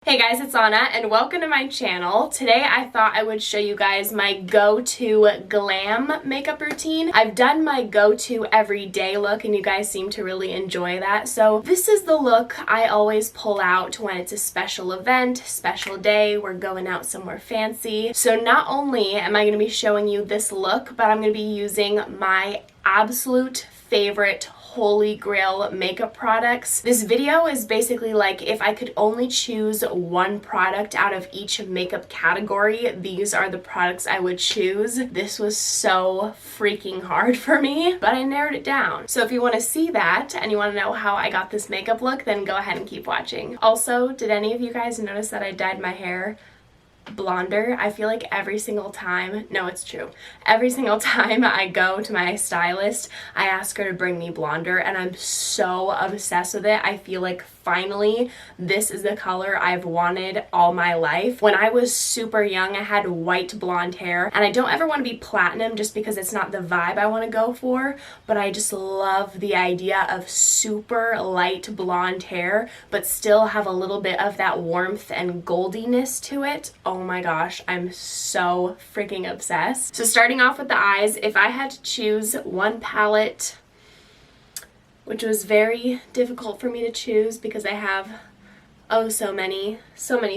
Hey guys, it's Anna and welcome to my channel. Today I thought I would show you guys my go-to glam makeup routine. I've done my go-to everyday look and you guys seem to really enjoy that. So this is the look I always pull out when it's a special event, special day, we're going out somewhere fancy. So not only am I going to be showing you this look, but I'm going to be using my absolute favorite holy grail makeup products. This video is basically like if I could only choose one product out of each makeup category, these are the products I would choose. This was so freaking hard for me, but I narrowed it down. So if you want to see that and you want to know how I got this makeup look, then go ahead and keep watching. Also, did any of you guys notice that I dyed my hair blonder? I feel like every single time, no, it's true, every single time I go to my stylist, I ask her to bring me blonder and I'm so obsessed with it. I feel like finally this is the color I've wanted all my life. When I was super young, I had white blonde hair and I don't ever want to be platinum just because it's not the vibe I want to go for, but I just love the idea of super light blonde hair but still have a little bit of that warmth and goldiness to it. Oh my gosh, I'm so freaking obsessed. So starting off with the eyes, if I had to choose one palette, which was very difficult for me to choose because I have so many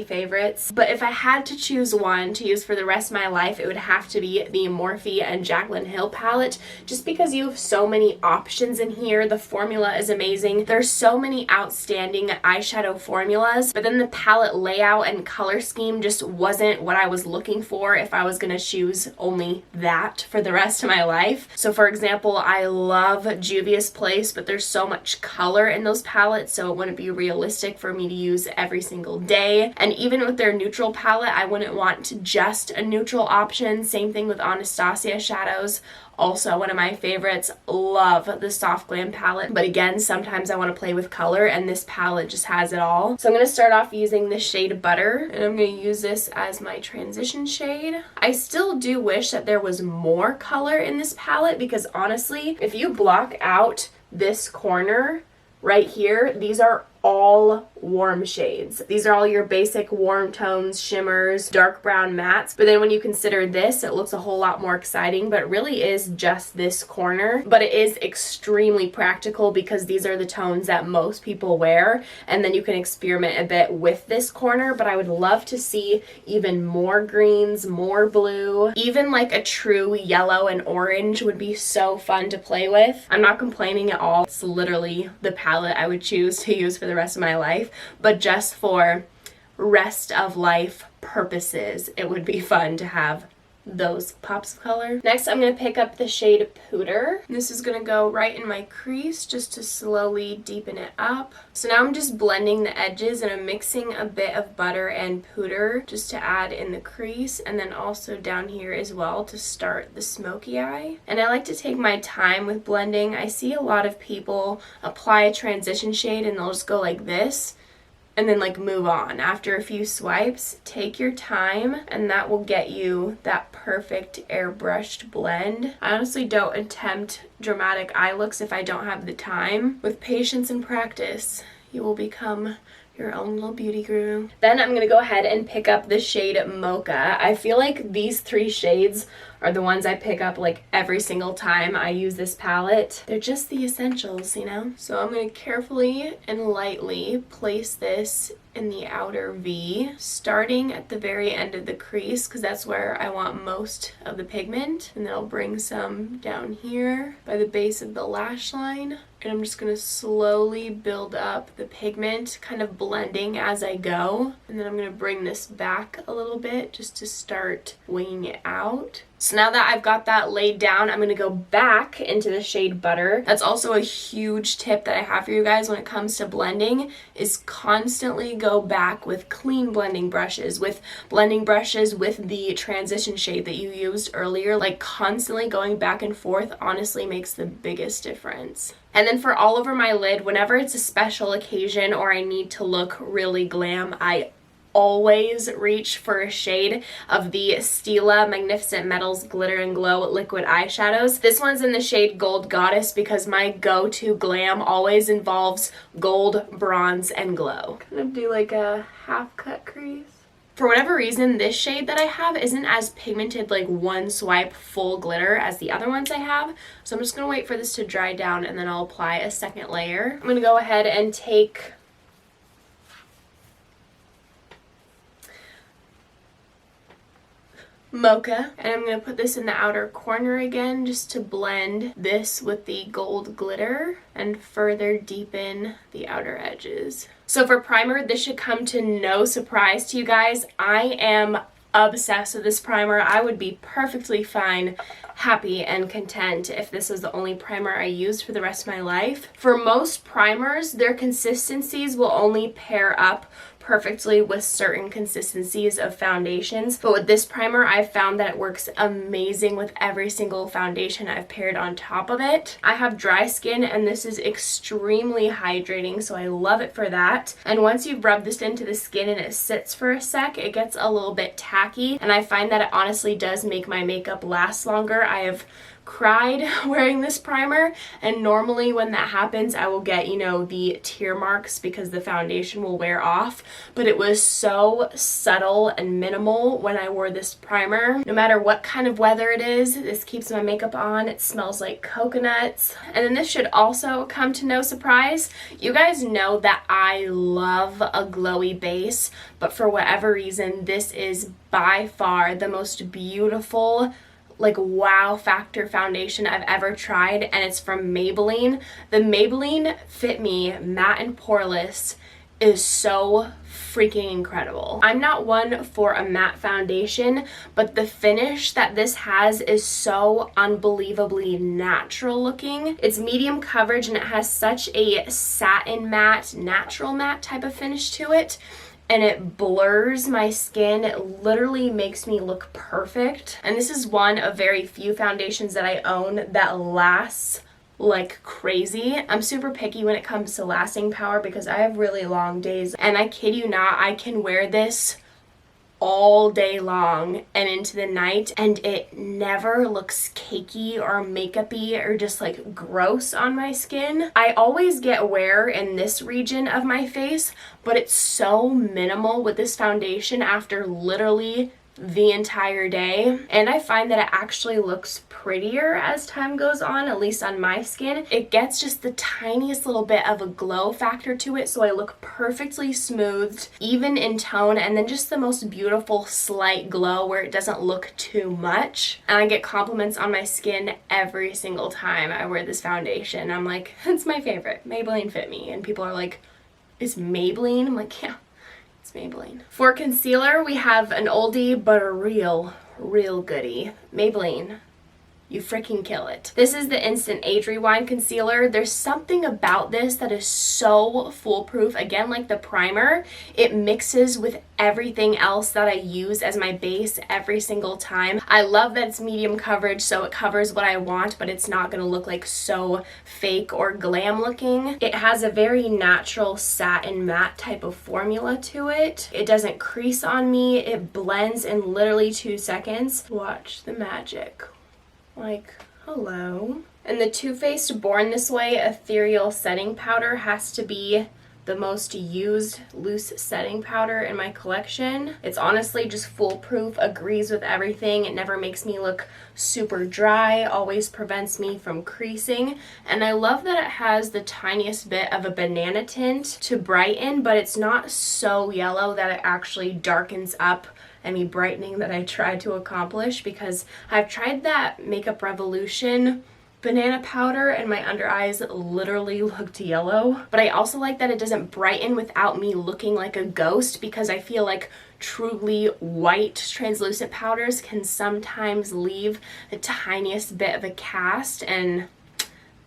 favorites. But if I had to choose one to use for the rest of my life, it would have to be the Morphe and Jaclyn Hill palette, just because you have so many options in here. The formula is amazing. There's so many outstanding eyeshadow formulas, but then the palette layout and color scheme just wasn't what I was looking for if I was gonna choose only that for the rest of my life. So for example, I love Juvia's Place, but there's so much color in those palettes, so it wouldn't be realistic for me to use every single day. And even with their neutral palette, I wouldn't want just a neutral option. Same thing with Anastasia shadows, also one of my favorites. Love the Soft Glam palette, but again, sometimes I want to play with color and this palette just has it all. So I'm going to start off using the shade Butter and I'm going to use this as my transition shade. I still do wish that there was more color in this palette because honestly, if you block out this corner right here, these are all warm shades. These are all your basic warm tones, shimmers, dark brown mattes. But then when you consider this, it looks a whole lot more exciting, but it really is just this corner. But it is extremely practical because these are the tones that most people wear. And then you can experiment a bit with this corner, but I would love to see even more greens, more blue, even like a true yellow and orange would be so fun to play with. I'm not complaining at all. It's literally the palette I would choose to use for the rest of my life, but just for rest of life purposes, it would be fun to have those pops of color. Next, I'm going to pick up the shade Pooter. This is going to go right in my crease just to slowly deepen it up. So now I'm just blending the edges and I'm mixing a bit of butter and Pooter just to add in the crease and then also down here as well to start the smoky eye. And I like to take my time with blending. I see a lot of people apply a transition shade and they'll just go like this and then like move on. After a few swipes, take your time and that will get you that perfect airbrushed blend. I honestly don't attempt dramatic eye looks if I don't have the time. With patience and practice, you will become your own little beauty guru. Then I'm gonna go ahead and pick up the shade Mocha. I feel like these three shades are the ones I pick up like every single time I use this palette. They're just the essentials, you know? So I'm gonna carefully and lightly place this in the outer V, starting at the very end of the crease because that's where I want most of the pigment. And then I'll bring some down here by the base of the lash line. And I'm just going to slowly build up the pigment, kind of blending as I go. And then I'm going to bring this back a little bit just to start winging it out. So now that I've got that laid down, I'm going to go back into the shade Butter. That's also a huge tip that I have for you guys when it comes to blending, is constantly go back with clean blending brushes, with the transition shade that you used earlier. Like constantly going back and forth honestly makes the biggest difference. And then for all over my lid, whenever it's a special occasion or I need to look really glam, I always reach for a shade of the Stila Magnificent Metals Glitter and Glow liquid eyeshadows. This one's in the shade Gold Goddess because my go-to glam always involves gold, bronze, and glow. Kind of do like a half cut crease. For whatever reason, this shade that I have isn't as pigmented, like one swipe full glitter as the other ones I have. So I'm just going to wait for this to dry down and then I'll apply a second layer. I'm going to go ahead and take Mocha, and I'm going to put this in the outer corner again just to blend this with the gold glitter and further deepen the outer edges. So for primer, this should come to no surprise to you guys. I am obsessed with this primer. I would be perfectly fine, happy, and content if this was the only primer I used for the rest of my life. For most primers, their consistencies will only pair up perfectly with certain consistencies of foundations, but with this primer I've found that it works amazing with every single foundation I've paired on top of it. I have dry skin and this is extremely hydrating, so I love it for that. And once you've rubbed this into the skin and it sits for a sec, it gets a little bit tacky, and I find that it honestly does make my makeup last longer. I have cried wearing this primer, and normally when that happens I will get, you know, the tear marks because the foundation will wear off, but it was so subtle and minimal when I wore this primer. No matter what kind of weather it is, this keeps my makeup on. It smells like coconuts. And then this should also come to no surprise. You guys know that I love a glowy base, but for whatever reason this is by far the most beautiful, like, wow factor foundation I've ever tried, and it's from Maybelline. The Maybelline Fit Me Matte and Poreless is so freaking incredible. I'm not one for a matte foundation, but the finish that this has is so unbelievably natural looking. It's medium coverage and it has such a satin matte, natural matte type of finish to it, and it blurs my skin. It literally makes me look perfect. And this is one of very few foundations that I own that lasts like crazy. I'm super picky when it comes to lasting power because I have really long days, and I kid you not, I can wear this all day long and into the night and it never looks cakey or makeup-y or just like gross on my skin. I always get wear in this region of my face, but it's so minimal with this foundation after literally the entire day, and I find that it actually looks prettier as time goes on, at least on my skin. It gets just the tiniest little bit of a glow factor to it, so I look perfectly smoothed, even in tone, and then just the most beautiful slight glow where it doesn't look too much. And I get compliments on my skin every single time I wear this foundation. I'm like, it's my favorite, Maybelline Fit Me, and people are like, it's Maybelline? I'm like, yeah, it's Maybelline. For concealer, we have an oldie but a real goodie. Maybelline, you freaking kill it. This is the Instant Age Rewind Concealer. There's something about this that is so foolproof. Again, like the primer, it mixes with everything else that I use as my base every single time. I love that it's medium coverage, so it covers what I want, but it's not gonna look like so fake or glam looking. It has a very natural satin matte type of formula to it. It doesn't crease on me. It blends in literally 2 seconds. Watch the magic. Like, hello. And the Too Faced Born This Way Ethereal Setting Powder has to be the most used loose setting powder in my collection. It's honestly just foolproof, agrees with everything. It never makes me look super dry, always prevents me from creasing. And I love that it has the tiniest bit of a banana tint to brighten, but it's not so yellow that it actually darkens up any brightening that I tried to accomplish, because I've tried that Makeup Revolution banana powder and my under eyes literally looked yellow. But I also like that it doesn't brighten without me looking like a ghost, because I feel like truly white translucent powders can sometimes leave the tiniest bit of a cast, and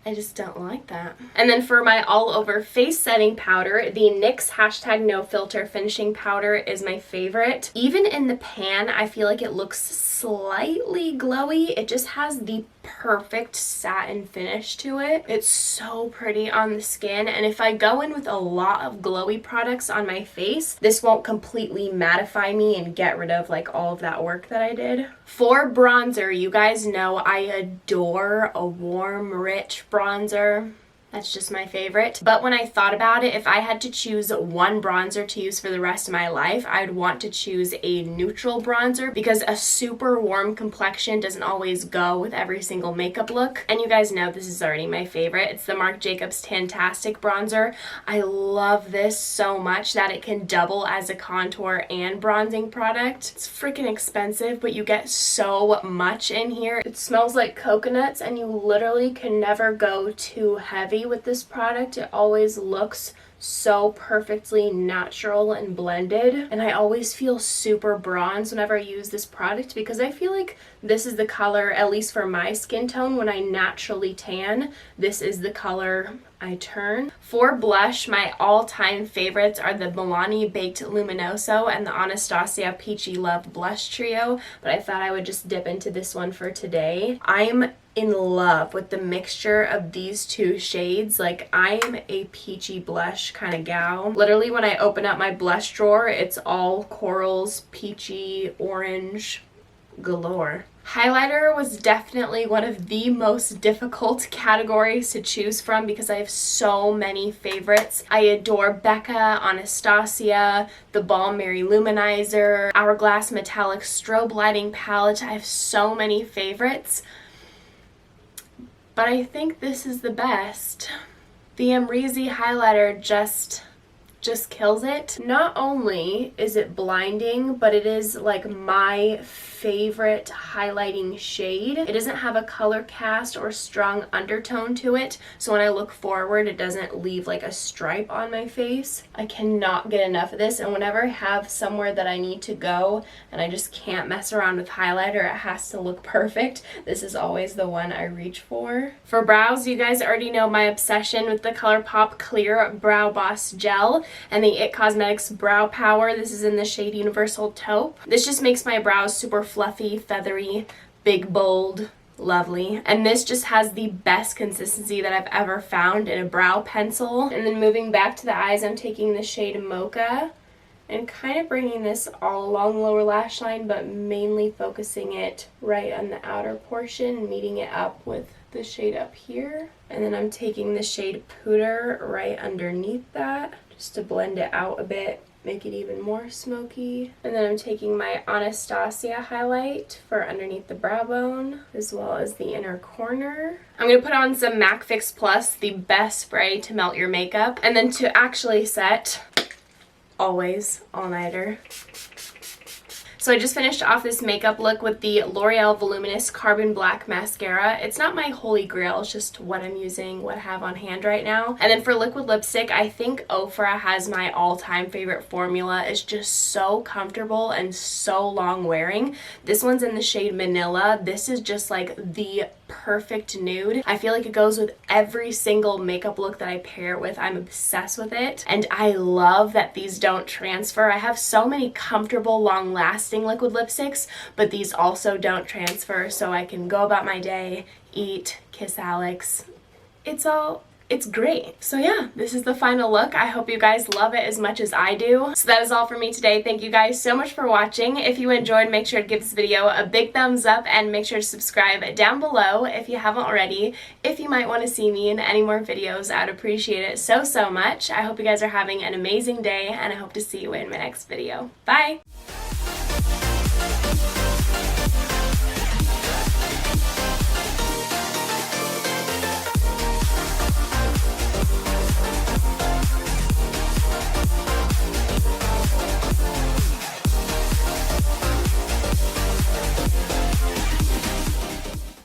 I just don't like that. And then for my all over face setting powder, the NYX #NoFilter finishing powder is my favorite. Even in the pan, I feel like it looks slightly glowy. It just has the perfect satin finish to it. It's so pretty on the skin, and if I go in with a lot of glowy products on my face, this won't completely mattify me and get rid of like all of that work that I did. For bronzer, you guys know I adore a warm, rich bronzer. That's just my favorite. But when I thought about it, if I had to choose one bronzer to use for the rest of my life, I'd want to choose a neutral bronzer because a super warm complexion doesn't always go with every single makeup look. And you guys know this is already my favorite. It's the Marc Jacobs Tantastic bronzer. I love this so much that it can double as a contour and bronzing product. It's freaking expensive, but you get so much in here. It smells like coconuts, and you literally can never go too heavy with this product. It always looks so perfectly natural and blended, and I always feel super bronze whenever I use this product because I feel like this is the color, at least for my skin tone, when I naturally tan, this is the color I turn. For blush, my all-time favorites are the Milani Baked Luminoso and the Anastasia Peachy Love Blush Trio, but I thought I would just dip into this one for today. I'm in love with the mixture of these two shades. Like, I'm a peachy blush kind of gal. Literally, when I open up my blush drawer, it's all corals, peachy, orange, galore. Highlighter was definitely one of the most difficult categories to choose from because I have so many favorites. I adore Becca, Anastasia, the Balm Mary Luminizer, Hourglass Metallic Strobe Lighting Palette. I have so many favorites, but I think this is the best. The Amrezy highlighter just kills it. Not only is it blinding, but it is like my favorite highlighting shade. It doesn't have a color cast or strong undertone to it, so when I look forward, it doesn't leave like a stripe on my face. I cannot get enough of this, and whenever I have somewhere that I need to go and I just can't mess around with highlighter, it has to look perfect, this is always the one I reach for. For brows, you guys already know my obsession with the Colourpop Clear Brow Boss Gel and the IT Cosmetics Brow Power. This is in the shade Universal Taupe. This just makes my brows super fluffy, feathery, big, bold, lovely. And this just has the best consistency that I've ever found in a brow pencil. And then moving back to the eyes, I'm taking the shade Mocha and kind of bringing this all along the lower lash line, but mainly focusing it right on the outer portion, meeting it up with the shade up here. And then I'm taking the shade Puder right underneath that just to blend it out a bit, make it even more smoky. And then I'm taking my Anastasia highlight for underneath the brow bone as well as the inner corner. I'm going to put on some MAC Fix Plus, the best spray to melt your makeup. And then to actually set, always all-nighter. So I just finished off this makeup look with the Loreal Voluminous Carbon Black Mascara. It's not my holy grail, it's just what I'm using, what I have on hand right now. And then for liquid lipstick, I think Ofra has my all-time favorite formula. It's just so comfortable and so long wearing. This one's in the shade Manila. This is just like the perfect nude. I feel like it goes with every single makeup look that I pair it with. I'm obsessed with it, and I love that these don't transfer. I have so many comfortable, long-lasting liquid lipsticks, but these also don't transfer, so I can go about my day, eat, kiss Alex. It's great. So yeah, this is the final look. I hope you guys love it as much as I do. So that is all for me today. Thank you guys so much for watching. If you enjoyed, make sure to give this video a big thumbs up and make sure to subscribe down below if you haven't already. If you might want to see me in any more videos, I'd appreciate it so much. I hope you guys are having an amazing day, and I hope to see you in my next video. Bye!